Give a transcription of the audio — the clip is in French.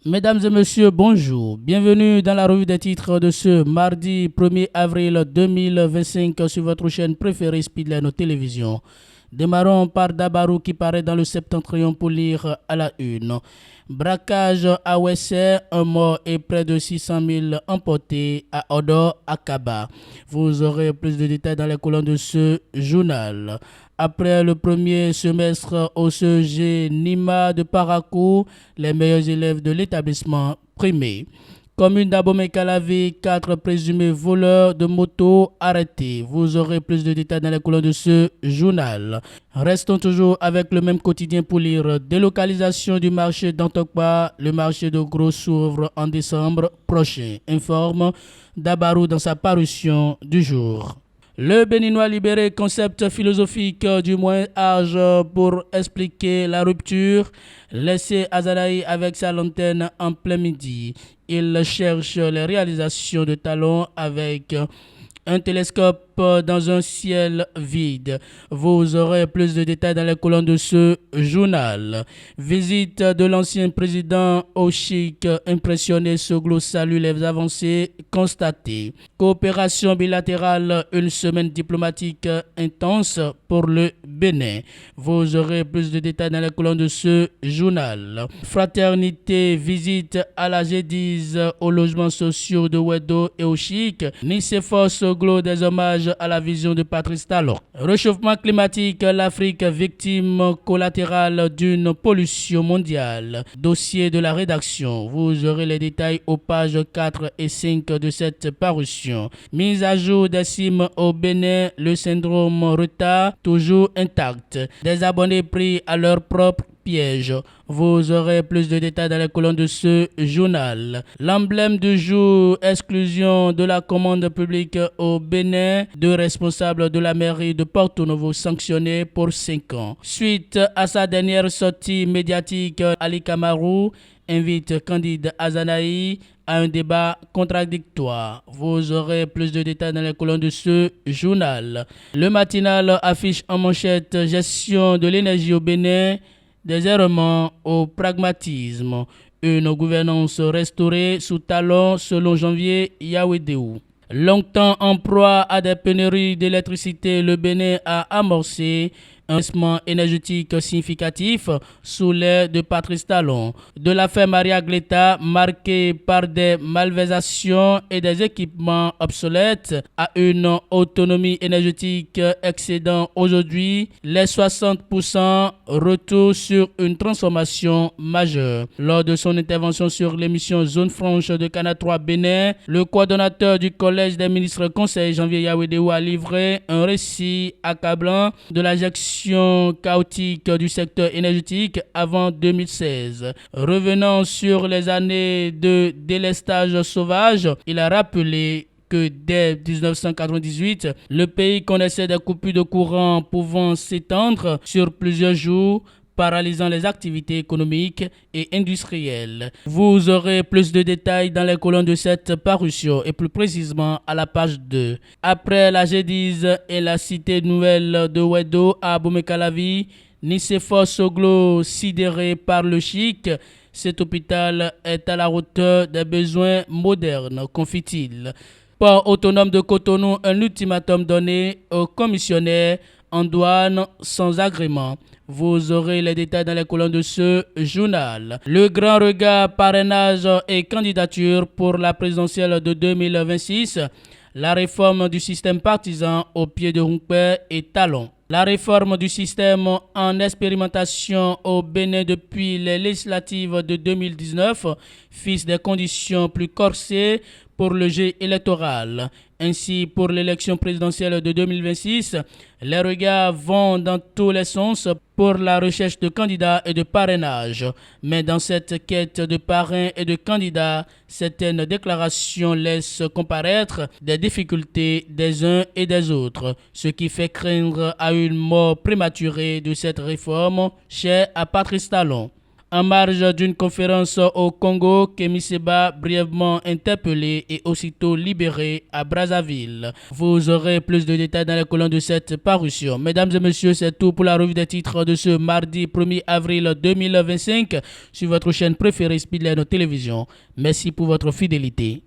Mesdames et messieurs, bonjour. Bienvenue dans la revue des titres de ce mardi 1er avril 2025 sur votre chaîne préférée Speedline Télévision. Démarrons par Dabarou qui paraît dans le Septentrion pour lire à la une. Braquage à Ouessé, un mort et près de 600 000 emportés à Odo, à Kaba. Vous aurez plus de détails dans les colonnes de ce journal. Après le premier semestre au CEG Nima de Parakou, les meilleurs élèves de l'établissement primé. Commune d'Abomey-Calavi, 4 présumés voleurs de moto arrêtés. Vous aurez plus de détails dans les colonnes de ce journal. Restons toujours avec le même quotidien pour lire délocalisation du marché d'Antokpa. Le marché de Gros s'ouvre en décembre prochain, informe Dabarou dans sa parution du jour. Le Béninois libéré, concept philosophique du moyen âge pour expliquer la rupture. Laissez Azanaï avec sa lanterne en plein midi. Il cherche les réalisations de talons avec un télescope dans un ciel vide. Vous aurez plus de détails dans les colonnes de ce journal. Visite de l'ancien président au Chic. Impressionné, Soglo salue les avancées constatées. Coopération bilatérale, une semaine diplomatique intense pour le Bénin. Vous aurez plus de détails dans les colonnes de ce journal. Fraternité, visite à la G10 aux logements sociaux de Ouedo et au Chic. Nicéphore Soglo des hommages à la vision de Patrice Talon. Réchauffement climatique, l'Afrique victime collatérale d'une pollution mondiale. Dossier de la rédaction. Vous aurez les détails aux pages 4 et 5 de cette parution. Mise à jour des cimes au Bénin, le syndrome retard toujours intact. Des abonnés pris à leur propre piège. Vous aurez plus de détails dans les colonnes de ce journal. L'emblème du jour, exclusion de la commande publique au Bénin. 2 responsables de la mairie de Porto Novo sanctionnés pour 5 ans. Suite à sa dernière sortie médiatique, Ali Kamarou invite Candide Azanaï à un débat contradictoire. Vous aurez plus de détails dans les colonnes de ce journal. Le matinal affiche en manchette gestion de l'énergie au Bénin. Des errements au pragmatisme. Une gouvernance restaurée sous talon selon Janvier Yawedeu. Longtemps en proie à des pénuries d'électricité, le Bénin a amorcé un investissement énergétique significatif sous l'ère de Patrice Talon. De l'affaire Maria Gleta, marquée par des malversations et des équipements obsolètes, à une autonomie énergétique excédant aujourd'hui les 60%, retour sur une transformation majeure. Lors de son intervention sur l'émission Zone Franche de Canal 3 Bénin, le coordonnateur du Collège des ministres Conseil Janvier Yawedeu a livré un récit accablant de la gestion chaotique du secteur énergétique avant 2016. Revenant sur les années de délestage sauvage, il a rappelé que dès 1998, le pays connaissait des coupures de courant pouvant s'étendre sur plusieurs jours, paralysant les activités économiques et industrielles. Vous aurez plus de détails dans les colonnes de cette parution et plus précisément à la page 2. Après la G10 et la cité nouvelle de Ouedo à Abomey-Calavi, Nicéphore Soglo sidéré par le Chic, cet hôpital est à la hauteur des besoins modernes, confie-t-il. Port autonome de Cotonou, un ultimatum donné aux commissionnaires en douane sans agrément. Vous aurez les détails dans les colonnes de ce journal. Le grand regard parrainage et candidature pour la présidentielle de 2026. La réforme du système partisan au pied de Rumpé et Talon. La réforme du système en expérimentation au Bénin depuis les législatives de 2019 fixe des conditions plus corsées pour le jeu électoral. Ainsi, pour l'élection présidentielle de 2026, les regards vont dans tous les sens pour la recherche de candidats et de parrainage. Mais dans cette quête de parrains et de candidats, certaines déclarations laissent comparaître des difficultés des uns et des autres, ce qui fait craindre à une mort prématurée de cette réforme chère à Patrice Talon. en marge d'une conférence au Congo, Kémy Séba, brièvement interpellé et aussitôt libéré à Brazzaville. Vous aurez plus de détails dans les colonnes de cette parution. Mesdames et messieurs, c'est tout pour la revue des titres de ce mardi 1er avril 2025 sur votre chaîne préférée Speedline Télévision. Merci pour votre fidélité.